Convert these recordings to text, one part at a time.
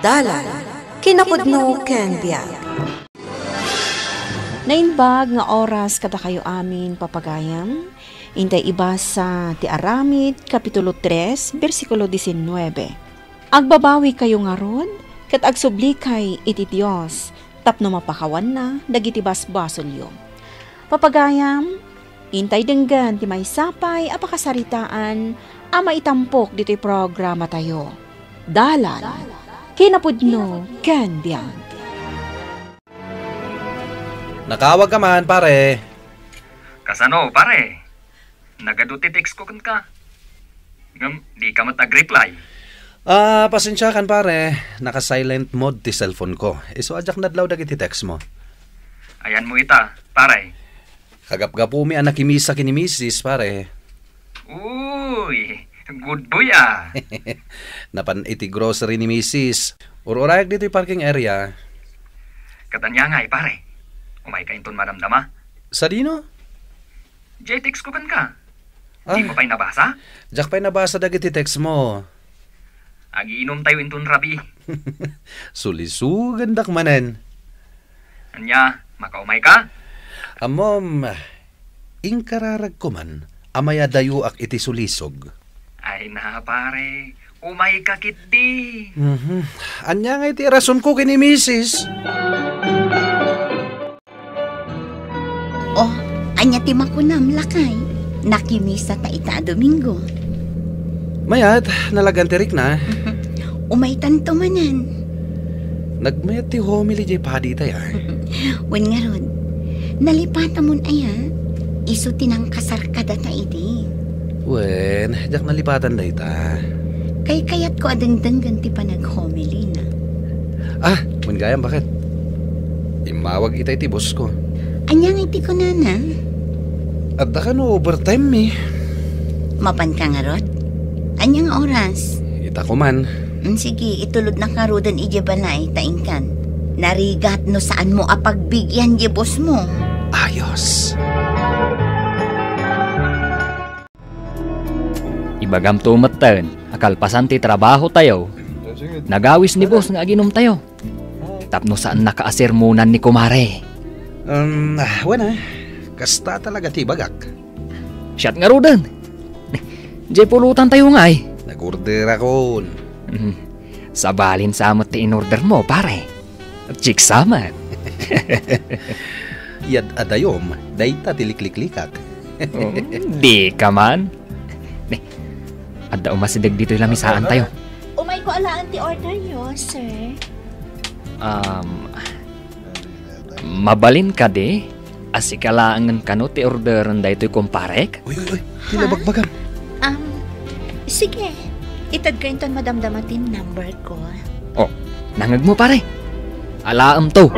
Dalan, kinapudno ken biag. Nainbag nga oras kada kayo amin papagayam, intay iba sa Ti Aramid, Kapitulo 3, versikulo 19. Agbabawi kayo nga rod, kat agsubli kay iti Diyos, tapno mapakawan na, dagiti basbasolyo. Papagayam, intay denggan ti may sapay apakasaritaan, ama itampok dito'y programa tayo. Dalan, kinapudno ken biag. Nakawag ka man, pare. Kasano, pare? Nagaduti text ko kan ka. Di ka matag-reply. Pasensya kan, pare. Naka-silent mode ti cellphone ko. Iso ajak nadlaw dagiti text mo. Ayan mo ita, pare. Kagap-gapumi anak kimisa kini misis, pare. Uy, good boy ah. Napan iti grocery ni misis. Ururayag dito yung parking area. Katanya nga pare. Umay ka inton madamdama. Sa dino? J-text ko kan ka. Di mo pa'y nabasa? Jak pa'y nabasa dagiti text mo. Agiinom tayo inton rabi. Sulisugan dakmanen. Anya, makaumay ka? Amom, ingkararag ko man, amaya dayo ak iti sulisog. Ay na pare, umay ka kiti. Anya nga iti rason ko kini misis. Oh, anya ti makunam lakay. Nakimisa ta ita Domingo. Mayat, nalagantirik na. Umay tanto manan. Nagmayat ti homily jay padi tayo. Wen nga rod, nalipata mon aya. Iso tinang kasarkada ta iti. Wen, jak nalipatan da ita. Kay kayat ko adengdenggan ti panag-homily na. Wen gayam bakit? Imawag ita iti boss ko. Anyang iti ko na. At da ka no overtime eh. Mapan ka nga rod? Anyang oras? Ita ko man. Sige, itulod na karudan ije balay taingkan. Narigat no saan mo apagbigyan je boss mo. Ayos. Ibagam tumatan, akalpasan ti trabaho tayo. Nagawis ni boss nga aginom tayo. Tapno saan nakaasermonan ni kumare. Wala. Kasta talaga ti bagak. Siyat nga rudan. Jay pulutan tayo nga eh. Nag-order ako. Sabalin sa amat ti in-order mo, pare. Chik samat. Yad adayom, dayta tilikliklikak. Di ka man. Adda umasidag dito yung lamisaan tayo. Umay ko alaan ti order nyo, sir. Mabalin ka di? Asikalaangan ka no ti orderan da ito'y kumparek? Uy, tinabagbagam. Sige. Itad ka inton madamdamatin number ko. Oh, nangag mo pare. Alaam to.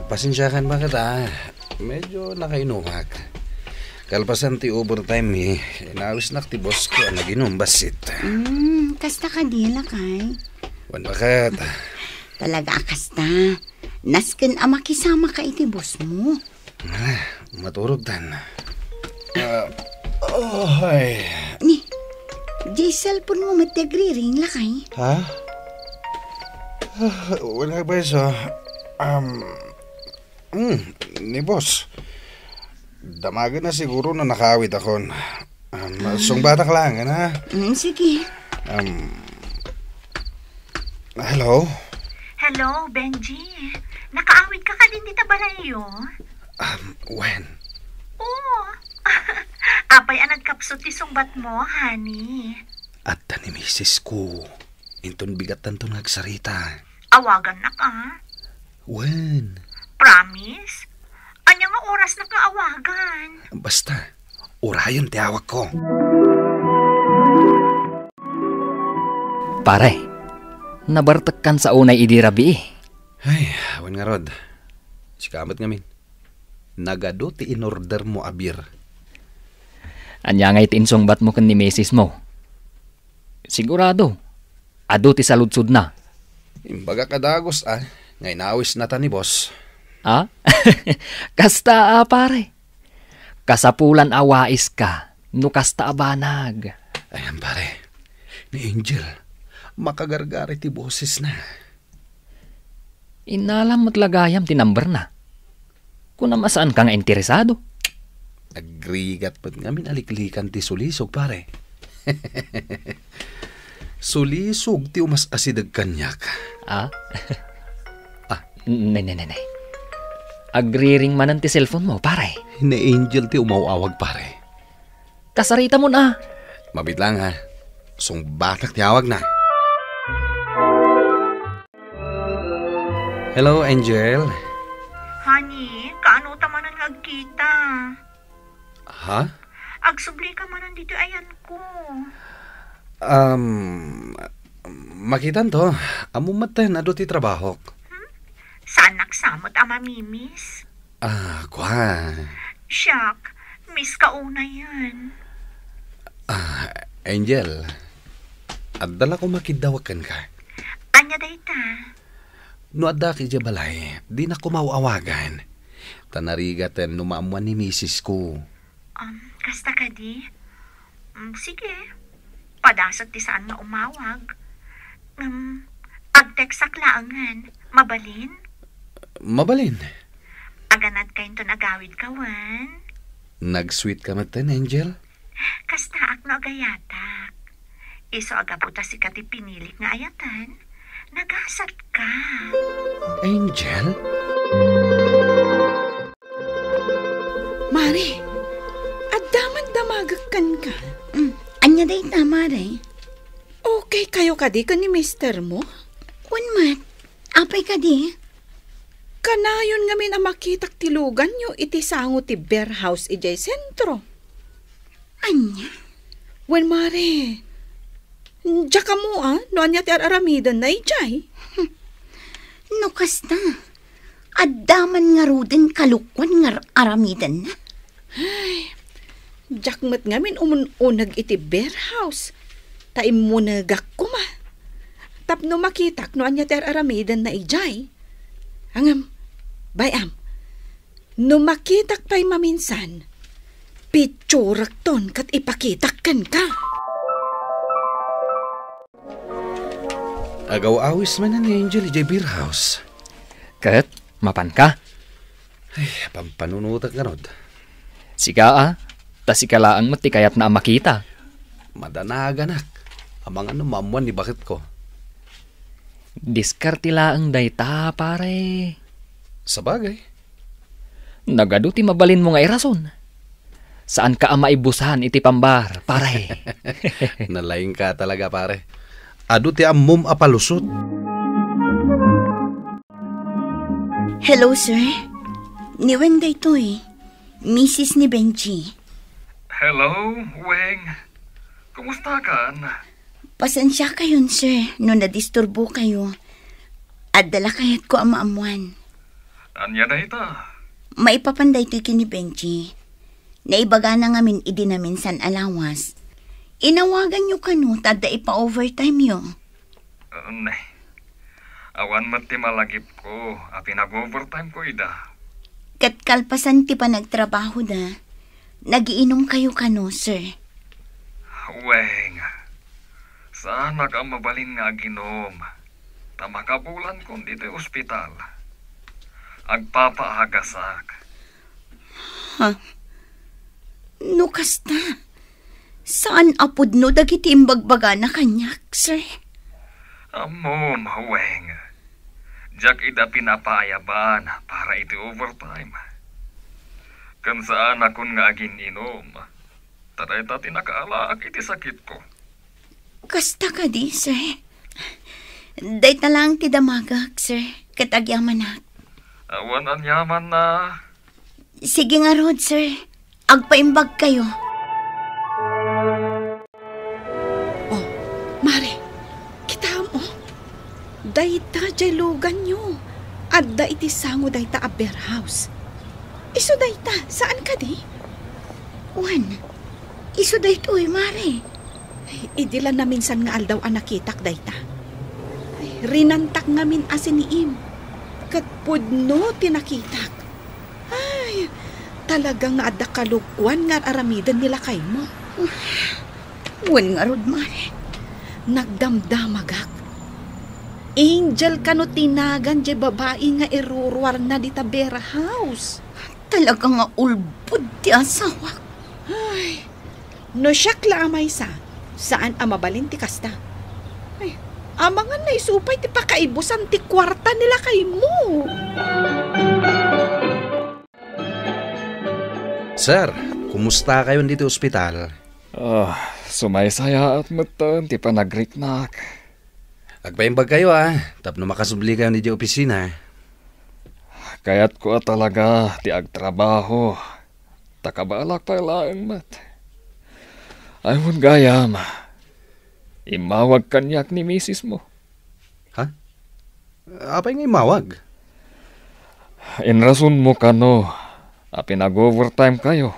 Pasensya kan bakit medyo nakainumak. Kalpasan ti overtime eh. Inawis na ti boss ko ang naginom basit. Kasta ka di lakay. Wan bakit? Talaga kasta. Nasken ama kisama ka iti boss mo. Maturog tan. Ay. Ni, di cellphone mo matagriring lakay. Ha? Wala ba isa? Ni boss. Damagan na siguro na nakawit ako. Sungbatak lang, ha? Sige. Hello? Hello, Benji. Nakaawit ka din dito balayo? When? Oo. Apay ang nagkapsot ti sungbat mo, honey. At ni misis ko. Inton bigatan to nagsarita. Awagan na ka? When? Promise? Anya nga oras na kaawagan? Basta, orayon ti awak ko. Pare, nabartakan sa unay idirabi eh. Ay, awan nga rod. Sikamat ngamin. Nagado ti in-order mo abir. Anya nga itinsongbat mo kan ni mesis mo. Sigurado, ado ti saludsud na. Imbaga kadagos ngay nawis na ta ni boss. Kasta pare. Kasapulan awais ka, no kasta abanag. Ayan pare, Ni Angel, makagargari ti boses na. Inalam mo't lagayam ti number na. Kung namasaan ka nga interesado. Agrigat pat ngamin aliklikan ti sulisog, pare. Sulisog ti umas asidag kanyak. Ah? Nay. Agriring manan ti cellphone mo, pare. Ni Angel ti umawawag, pare. Kasarita mo na. Mabit lang, ha. Sung batak ti awag na. Hello, Angel. Honey, kaano ta manan nga agkita? Ha? Agsubli ka manan dito ayan ko. Makitan to. Amumatan na do ti trabaho. Saan naksamot ama mimis? Kwa. Siyak, miss ka una yan. Angel, adala ko makidawakan ka. Anya dayta? No adda ki balay, di na ko mauawagan. Tanarigatan numamuan ni misis ko. Kasta ka di? Sige, padasot ti saan nga umawag. Agteksak laangan, mabalin? Mabalin. Aganad kayo to nagawid kawan? Nag-sweet ka matan, Angel? Kasta ak no agayatak. Iso agaputa si kati pinilik nga ayatan. Nagasat ka. Angel? Mare, addaman damagagkan ka. Anya day tama day. Okay kayo kadi ka ni mister mo? Unmat, apay ka di? Kanayon nga min makitak tilugan nyo iti sango ti bear house ijay sentro. Anya? Wen mare, diya ka mo no anya ti aramidan na ijay. No kasta, addaman nga ruden kalukwan nga aramidan na. Jakmat nga min umununag iti bear house. Taim mo nagak kuma. Tapno makitak no anya ti aramidan na ijay. Angam, bayam, no makitak pa'y maminsan, pitsurak ton kat ipakitakkan ka. Agaw-awis man na ni Angel ijay beer house. Kat, mapan ka. Ay, pampanunutak ka rod. Sika tasikalaan mo ti kayat na makita. Madanaganak. Amang ano mamuan ni bakit ko. Diskartilaang dayta, pare. Sabagay. Nagado ti mabalin mo nga irason. Saan ka maibusahan iti pambar, pare? Nalaing ka talaga, pare. Adu ti ammum apalusot. Hello, sir. Niwen day to Mrs. ni Benji. Hello, Weng. Kumusta ka? Pasensya kayon, sir, no nadisturbo kayo. At dala kayat ko ang maamuan. Anya na ita? Maipapanday to kini Benji. Naibaga na ngamin idi namin san alawas. Inawagan nyo kanu, tada ipa-overtime yo. Awan mati malagip ko, at pinag-overtime ko ida. Kat kalpasan ti pa nagtrabaho da. Nagiinom kayo kanu, sir. Weng, sana ka mabalin nga ginom. Tamakabulan ko dito ospital. Agpapaagasak. No kasta. Saan apod no dagiti imbagbaga na kanyak, sir? Amom, Weng. Diyak ida pinapaayaban para iti overtime. Kan saan akon nga agin inom. Taray ta tinakaalaak iti sakit ko. Kasta ka di, sir. Day talang ti damagak, sir. Katagyaman na. Awan ang yaman na. Sige nga, Rod, sir. Agpaimbag kayo. Oh, Mare, kita mo. Dayta jay lugan nyo. Adda iti sango dayta a bear house. Iso dayta, saan ka di? Juan, iso dayto Mare. Idila na minsan nga aldaw ang nakitak dayta. Rinantak nga min asin ni Im. Katpudno tinakitak. Ay, talagang nga adda kalukwan nga aramidan nila kay mo. Juan nga Rod, Mare. nagdamdamagak. Angel ka no tinagan di babae nga irurwar na di tabera house. Talaga nga ulbud ti asawa. Ay, no siyakla amay saan amabalin ti kasta? Ay, amangan na isupay ti pakaibusan ti kwarta nila kay mo. Sir, kumusta kayo dito ospital? Sumaysaya at matan, ti panagriknak. Agpaimbag kayo tapno makasubli kayo di opisina. Kaya't ko talaga ti agtrabaho. Takabalak pa ilaan mat. Ayun gayam. Imawag kanyak ni misis mo. Ha? Apay nga imawag? Inrason mo kano. Pinag-overtime kayo.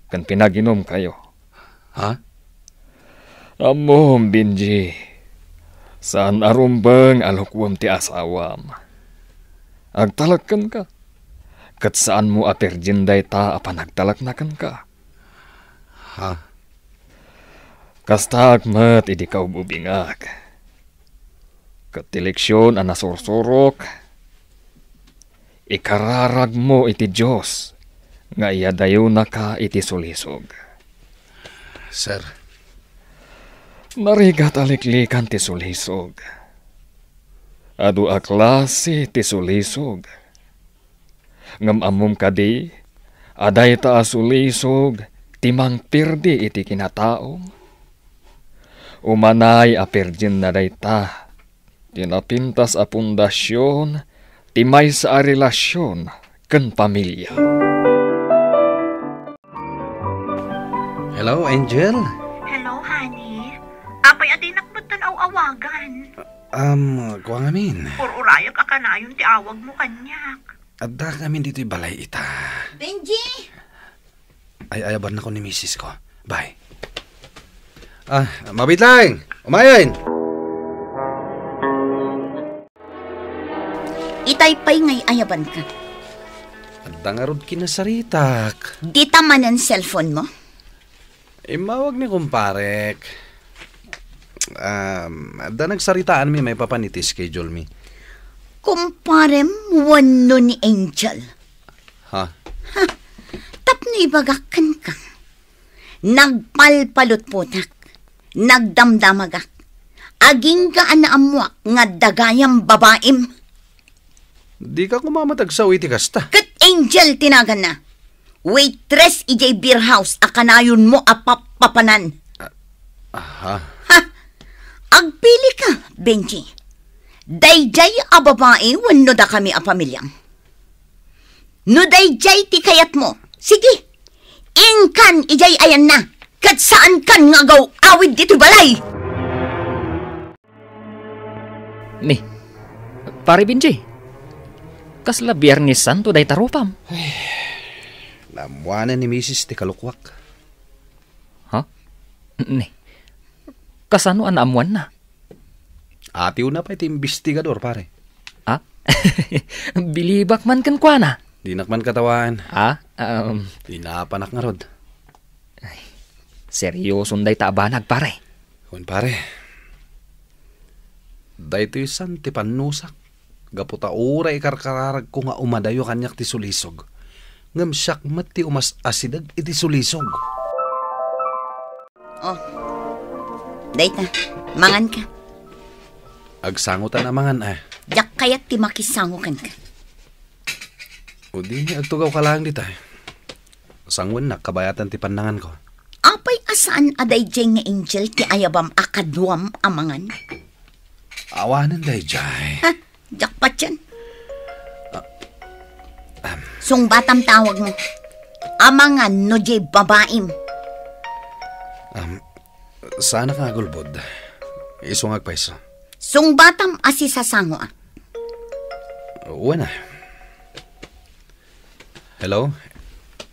Kan pinaginom kayo. Ha? Amom, Benji. Saan arumbang alukwam ti asawam. Agtalagkan ka. Kat saan mo aperjinday ta apanagtalaknakan ka. Ha? Kasta agmat idi ka ububingak. Kat eleksyon anasursurok. Ikararag mo iti Diyos. Nga iyadayo na ka iti sulisog. Sir. Narigat aliklikan ti sulisog. Adu aklasi ti sulisog. Ngamamom kadi, aday ta sulisog, timang pirdi iti kinataong. Umanay aperjin na day ta, tinapintas a pundasyon, timay sa relasyon, ken pamilya. Hello, Angel? Hello, honey. Apay adinak mo tanaw-awagan. Kuha ngamin. Ururayag ka ka na yung tiawag mo kanyak. Adda kami dito'y balay ita. Benji! Ay, ayaban na ko ni misis ko. Bye. Mabit lang! Umayon! Itaypay ngay ayaban ka. Adda nga rod kinasaritak. Di taman ang cellphone mo? Imawag ni kumparek. Adda nagsaritaan mi may papaniti schedule mi. Kumparem wano ni Angel. Ha? Tapno ibagakan ka. Nagpalpalot putak. Nagdamdamagak. Aging ka anaamwa nga dagayang babaim. Di ka kumamatag sa uwi ti kasta. Kat Angel tinagan na. Waitress ijay beer house akanayon mo apapapanan. Aha. Ha? Agpili ka, Benji. Dayjay a babae wano da kami a pamilyang. No dayjay ti kayat mo. Sige. Ingkan ijay ayan na. Kat saan kan nga gaw awid dito balay. Ni, pare Benji. Kasla Biyernes Santo day tarupam. Namuanan ni misis ti kalukwak. Ha? Ni, kasano anaamuan na? Atiw na pa iti investigador, pare. Ha? Bilibak man kan kwa na. Di nakman katawan. Ha? Di napanak nga rod. Seryoson day taabanag, pare. Kun pare. Daytoy san ti panusak. Gaputa ura ikarkararag ko nga umadayo kanyak ti sulisog. Ngam siyak mat ti umas asidag iti sulisog. Oh. Dayta, mangan ka. Agsangutan amangan Yak kayat ti makisangukan ka. O di, agtugaw ka lang dita. Sangwan na, kabayatan ti panangan ko. Apay asaan aday jay nga Angel ti ayabam akadwam amangan? Awanan day, Jai. Ha? Jakpat yan. Sung batam tawag mo. Amangan no jay babaim. Sana ka gulbod. Isungag pa iso. Sung batam asi sasango ah. Uwan na. Hello?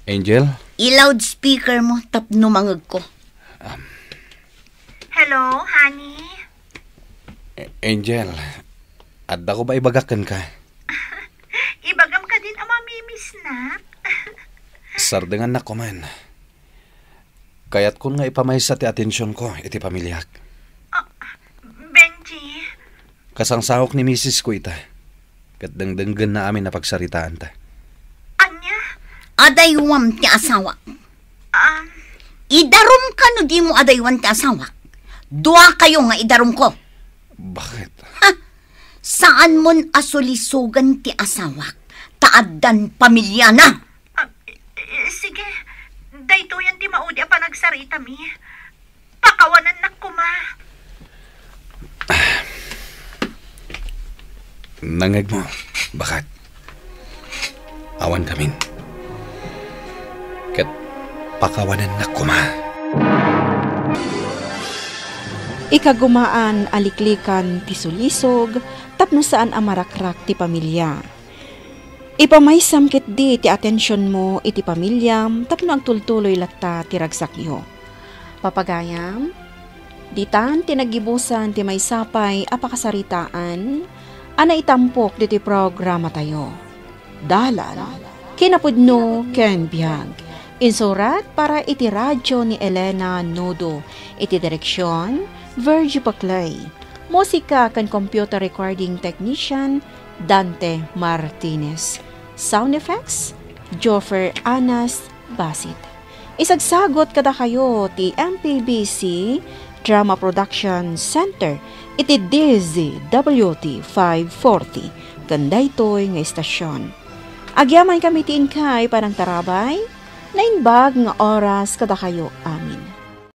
Angel? I-loudspeaker mo tapno mangag ko. Hello, honey? Angel, adda ko ba ibagakan ka? Ibagam ka din ang mamimiss na. Sardengan na ko man. Kaya't kun nga ipamay sa ti atensyon ko, iti pamilyak. Kasangsahok ni Mrs. ko ita. Kat dangdanggan na amin na pagsaritaan ta. Anya? Adaywam ti asawa. Idarum ka no di mo adaywam ti asawa. Dua kayo nga idarum ko. Bakit? Saan mon asulisugan ti asawa? Taaddan pamilya na. Sige, dayto yan ti maudi pa nagsarita mi. Pakawanan na kuma. Nangag mo, bakit? Awan kamin. Kat pakawanan na kuma. Ikagumaan aliklikan ti sulisog, tapno saan amarakrak ti pamilya. Ipamaysam ket di ti atensyon mo iti pamilyam, tapno ang tultuloy latta ti ragsakyo. Papagayam, ditan tinagibusan ti may sapay apakasaritaan, ana itampok diti programa tayo. Dalan, kinapudno ken biyag. Insurat para iti radyo ni Elena Nodo, iti direksyon, Virgie Paclay. Musika kan computer recording technician, Dante Martinez. Sound effects, Joffer Anas Basit. Isagsagot kada kayo ti MPBC Drama Production Center, iti DZWT 540, kandaytoy nga istasyon. Agyaman kami ti inkay parang tarabay, nainbag nga oras kada kayo amin.